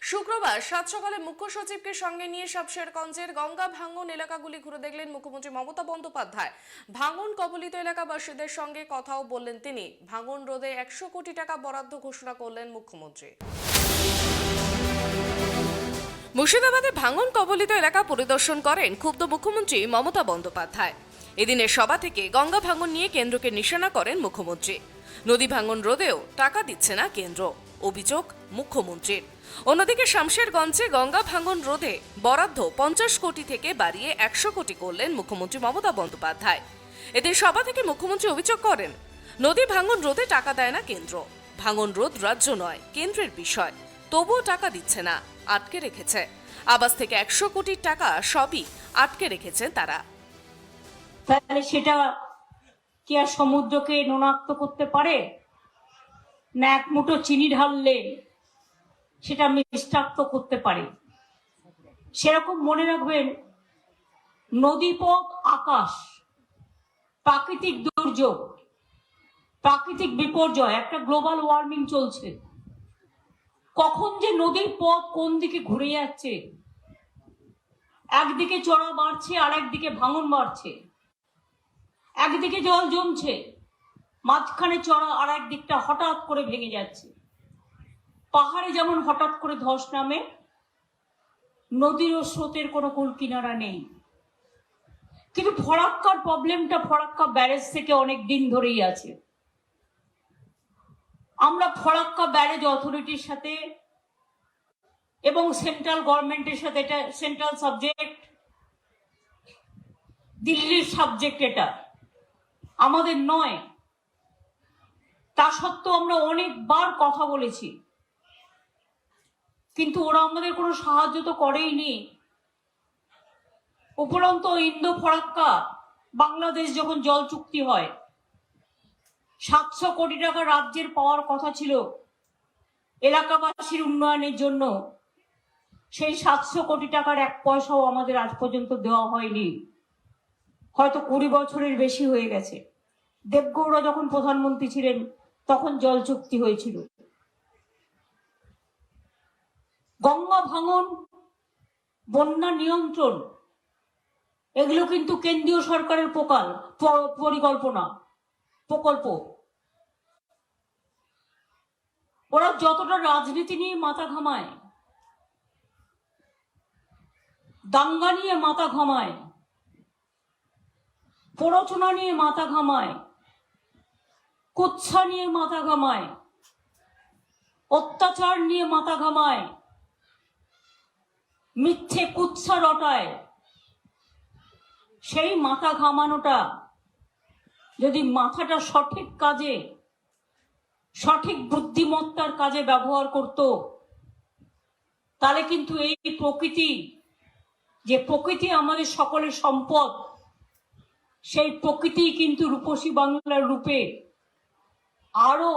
শুক্রবার সাত সকালে মুখ্য সচিবকে সঙ্গে নিয়ে শামশেরগঞ্জের গঙ্গা ভাঙন এলাকাগুলি ঘুরে দেখলেন মুখ্যমন্ত্রী মমতা বন্দ্যোপাধ্যায়। ভাঙন কবলিত এলাকাবাসীদের সঙ্গে কথাও বললেন তিনি। ভাঙন রোধে 100 কোটি টাকা বরাদ্দ ঘোষণা করলেন মুখ্যমন্ত্রী। মুর্শিদাবাদে ভাঙন কবলিত এলাকা পরিদর্শন করেন ক্ষুব্ধ মুখ্যমন্ত্রী মমতা বন্দ্যোপাধ্যায়। এদিনের সভা থেকে গঙ্গা ভাঙন নিয়ে কেন্দ্রকে নিশানা করেন মুখ্যমন্ত্রী। নদী ভাঙন রোধেও টাকা দিচ্ছে না কেন্দ্র, অভিযোগ মুখ্যমন্ত্রীর। অন্যদিকে শামশেরগঞ্জে গঙ্গা ভাঙন রোধে বরাদ্দ 50 কোটি থেকে বাড়িয়ে 100 কোটি করলেন মুখ্যমন্ত্রী মমতা বন্দ্যোপাধ্যায়। এদিন সভা থেকে মুখ্যমন্ত্রী অভিযোগ করেন, নদী ভাঙন রোধে টাকা দেয় না কেন্দ্র। ভাঙন রোধ রাজ্য নয়, কেন্দ্রের বিষয়। তবুও টাকা দিচ্ছে না, আটকে রেখেছে। আবাস থেকে 100 কোটি টাকা সবই আটকে রেখেছেন তারা। তাহলে সেটা কি আর সমুদ্রকে নোনাক্ত করতে পারে না? এক মুঠো চিনি ঢাললে সেটা মিষ্টাক্ত করতে পারে। সেরকম মনে রাখবেন, নদীপথ, আকাশ, প্রাকৃতিক দুর্যোগ, প্রাকৃতিক বিপর্যয়, একটা গ্লোবাল ওয়ার্মিং চলছে। কখন যে নদীর পথ কোন দিকে ঘুরে যাচ্ছে, একদিকে চড়া বাড়ছে আর একদিকে ভাঙন বাড়ছে, একদিকে জল জমছে, মাঝখানে চড়া আর একদিকটা হঠাৎ করে ভেঙে যাচ্ছে। পাহাড়ে যেমন হঠাৎ করে ধস নামে, নদীর ও স্রোতের কোনো কুল কিনারা নেই। কিন্তু ফরাক্কার প্রবলেমটা ফরাক্কা ব্যারেজ থেকে অনেক দিন ধরেই আছে। আমরা ফরাক্কা ব্যারেজ অথরিটির সাথে এবং সেন্ট্রাল গভর্নমেন্টের সাথে, এটা সেন্ট্রাল সাবজেক্ট, দিল্লির সাবজেক্ট, এটা আমাদের নয়। তা সত্ত্বেও আমরা অনেকবার কথা বলেছি, কিন্তু ওরা আমাদের কোনো সাহায্য তো করেইনি। উপরন্ত ইন্দো ফরাক্কা বাংলাদেশ যখন জল চুক্তি হয়, 700 কোটি টাকা রাজ্যের পাওয়ার কথা ছিল এলাকাবাসীর উন্নয়নের জন্য। সেই 700 কোটি টাকার 1 পয়সাও আমাদের আজ পর্যন্ত দেওয়া হয়নি। হয়তো 20 বছরের বেশি হয়ে গেছে। দেবগৌড়া যখন প্রধানমন্ত্রী ছিলেন তখন জল চুক্তি হয়েছিল। গঙ্গা ভাঙন, বন্যা নিয়ন্ত্রণ, এগুলো কিন্তু কেন্দ্রীয় সরকারের প্রকল্প। ওরা যতটা রাজনীতি নিয়ে মাথা ঘামায়, দাঙ্গা নিয়ে মাথা ঘামায়, প্ররোচনা নিয়ে মাথা ঘামায়, কুৎসা নিয়ে মাথা ঘামায়, অত্যাচার নিয়ে মাথা ঘামায়, মিথ্যে কুৎসা রটায়, সেই মাথা ঘামানোটা যদি মাথাটা সঠিক কাজে, সঠিক বুদ্ধিমত্তার কাজে ব্যবহার করত, তাহলে কিন্তু এই প্রকৃতি, যে প্রকৃতি আমাদের সকলের সম্পদ, সেই প্রকৃতি কিন্তু রূপসী বাংলার রূপে আরো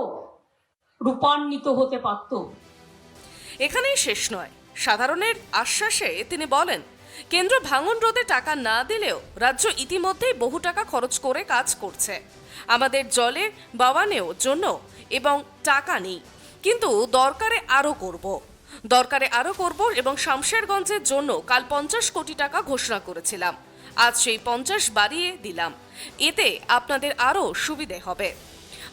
রূপান্বিত হতে পারত। এখানেই শেষ নয়। সাধারণের আশ্বাসে তিনি বলেন, কেন্দ্র ভাঙন রোধে টাকা না দিলেও রাজ্য ইতিমধ্যেই বহু টাকা খরচ করে কাজ করছে। আমাদের জলে বাওয়ানোর জন্য এবং টাকা নেই, কিন্তু দরকারে আরো করব এবং শামশেরগঞ্জের জন্য কাল 50 কোটি টাকা ঘোষণা করেছিলাম। আজ সেই 50 বাড়িয়ে দিলাম, এতে আপনাদের আরো সুবিধে হবে।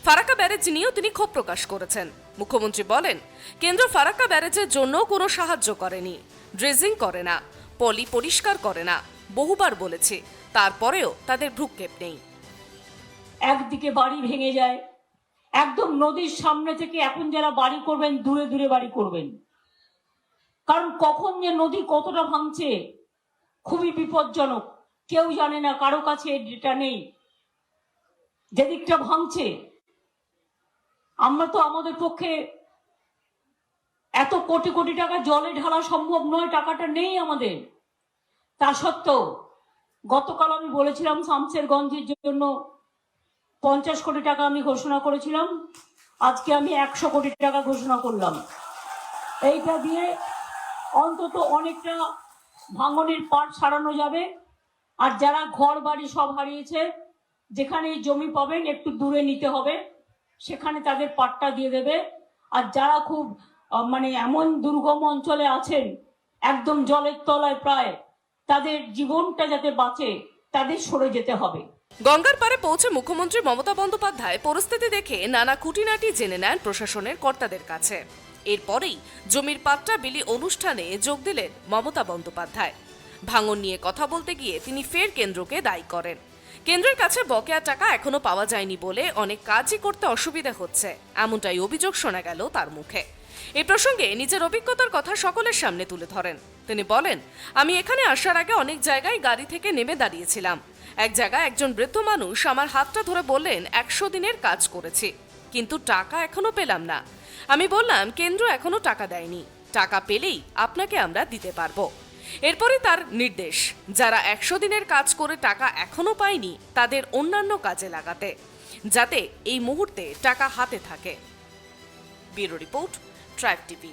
ফারাক্কা ব্যারেজ নিয়েও তিনি ক্ষোভ প্রকাশ করেছেন। মুখ্যমন্ত্রী বলেন, কেন্দ্র ফারাক্কা ব্যারেজের জন্য কোনো সাহায্য করেনি, ড্রেজিং করে না, পলি পরিষ্কার করে না। বহুবার বলেছি, তারপরেও তাদের ভ্রুক্ষেপ নেই। একদিকে বাড়ি ভেঙে যায়, একদম নদীর সামনে থেকে এখন যারা বাড়ি করবেন দূরে দূরে বাড়ি করবেন, কারণ কখন যে নদী কতটা ভাঙছে খুবই বিপজ্জনক, কেউ জানে না, কারো কাছে ডেটা নেই। যেদিকটা ভাঙছে, আমরা তো আমাদের পক্ষে এত কোটি কোটি টাকা জলে ঢালা সম্ভব নয়, টাকাটা নেই আমাদের। তা সত্ত্বেও গতকাল আমি বলেছিলাম শামশেরগঞ্জের জন্য 50 কোটি টাকা আমি ঘোষণা করেছিলাম, আজকে আমি 100 কোটি টাকা ঘোষণা করলাম। এইটা দিয়ে অন্তত অনেকটা ভাঙনের পাট সারানো যাবে। আর যারা ঘর বাড়ি সব হারিয়েছে, যেখানে জমি পাবেন একটু দূরে নিতে হবে, সেখানে তাদের পাট্টা দিয়ে দেবে। আর যারা খুব মানে এমন দুর্গম অঞ্চলে আছেন, একদম জলের তলায় প্রায়, তাদের জীবনটা যাতে বাঁচে তাদের সরে যেতে হবে। গঙ্গার পারে পৌঁছে মুখ্যমন্ত্রী মমতা বন্দ্যোপাধ্যায় পরিস্থিতি দেখে নানা খুঁটিনাটি জেনে নেন প্রশাসনের কর্তাদের কাছে। এরপরেই জমির পাট্টা বিলি অনুষ্ঠানে যোগ দিলেন মমতা বন্দ্যোপাধ্যায়। ভাঙন নিয়ে কথা বলতে গিয়ে তিনি ফের কেন্দ্রকে দায়ী করেন। কেন্দ্রের কাছে বকেয়া টাকা এখনো পাওয়া যায়নি বলে অনেক কাজই করতে অসুবিধা হচ্ছে, এমনটাই অভিযোগ শোনা গেল তার মুখে। এই প্রসঙ্গে নিজের অভিজ্ঞতার কথা সকলের সামনে তুলে ধরেন। তিনি বলেন, আমি এখানে আসার আগে অনেক জায়গায় গাড়ি থেকে নেমে দাঁড়িয়েছিলাম। এক জায়গায় একজন বৃদ্ধ মানুষ আমার হাতটা ধরে বললেন 100 দিনের কাজ করেছি, কিন্তু টাকা এখনো পেলাম না। আমি বললাম, কেন্দ্র এখনো টাকা দেয়নি, টাকা পেলেই আপনাকে আমরা দিতে পারবো। এরপরই তার নির্দেশ, যারা 100 দিনের কাজ করে টাকা এখনো পায়নি তাদের অন্যান্য কাজে লাগাতে, যাতে এই মুহূর্তে টাকা হাতে থাকে। Bureau report, tribe TV.